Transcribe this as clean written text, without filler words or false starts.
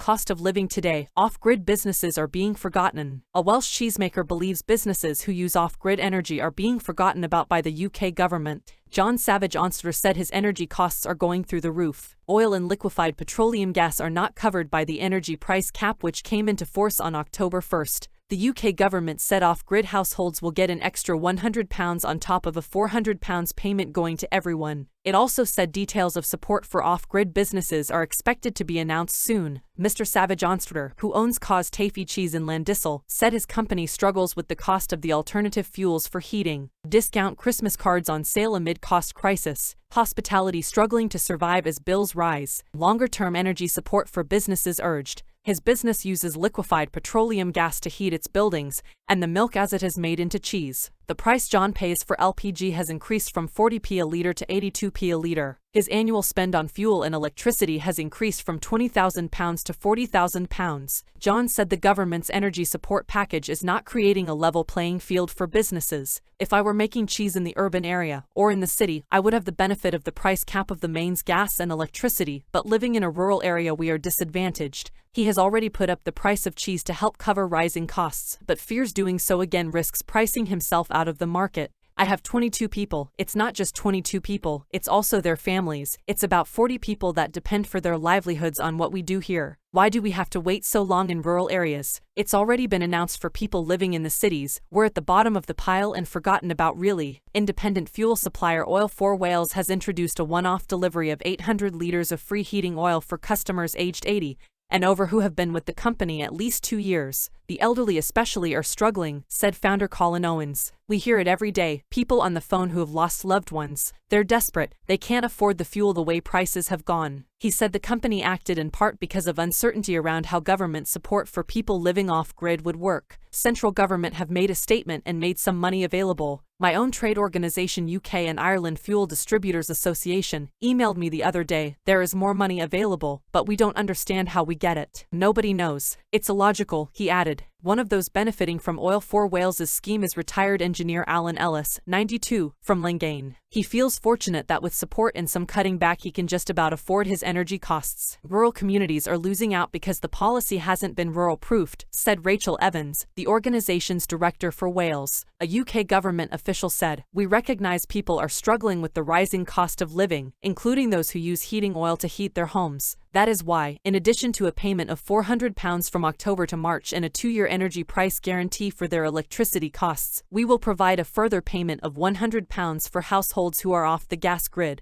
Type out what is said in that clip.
cost of living today, off-grid businesses are being forgotten. A Welsh cheesemaker believes businesses who use off-grid energy are being forgotten about by the UK government. John Savage-Onstwedder said his energy costs are going through the roof. Oil and liquefied petroleum gas are not covered by the energy price cap which came into force on October 1st. The UK government said off-grid households will get an extra £100 on top of a £400 payment going to everyone. It also said details of support for off-grid businesses are expected to be announced soon. Mr. Savage-Onstwedder, who owns Caws Teifi Cheese in Llandysul, said his company struggles with the cost of the alternative fuels for heating. Discount Christmas cards on sale amid cost crisis. Hospitality struggling to survive as bills rise. Longer-term energy support for businesses urged. His business uses liquefied petroleum gas to heat its buildings, and the milk as it is made into cheese. The price John pays for LPG has increased from 40p a litre to 82p a litre. His annual spend on fuel and electricity has increased from £20,000 to £40,000. John said the government's energy support package is not creating a level playing field for businesses. If I were making cheese in the urban area, or in the city, I would have the benefit of the price cap of the mains gas and electricity, but living in a rural area we are disadvantaged. He has already put up the price of cheese to help cover rising costs, but fears doing so again risks pricing himself out of the market. I have 22 people. It's not just 22 people, it's also their families. It's about 40 people that depend for their livelihoods on what we do here. Why do we have to wait so long in rural areas? It's already been announced for people living in the cities. We're at the bottom of the pile and forgotten about really. Independent fuel supplier Oil4Wales has introduced a one-off delivery of 800 litres of free heating oil for customers aged 80 and over who have been with the company at least 2 years. The elderly especially are struggling, said founder Colin Owens. We hear it every day, people on the phone who have lost loved ones. They're desperate, they can't afford the fuel the way prices have gone. He said the company acted in part because of uncertainty around how government support for people living off-grid would work. Central government have made a statement and made some money available. My own trade organisation UK and Ireland Fuel Distributors Association emailed me the other day, there is more money available, but we don't understand how we get it. Nobody knows. It's illogical, he added. One of those benefiting from Oil4Wales' scheme is retired engineer Alan Ellis, 92, from Llandysul. He feels fortunate that with support and some cutting back he can just about afford his energy costs. Rural communities are losing out because the policy hasn't been rural-proofed, said Rachel Evans, the organisation's director for Wales. A UK government official said, we recognise people are struggling with the rising cost of living, including those who use heating oil to heat their homes. That is why, in addition to a payment of £400 from October to March and a 2-year energy price guarantee for their electricity costs, we will provide a further payment of £100 for households who are off the gas grid.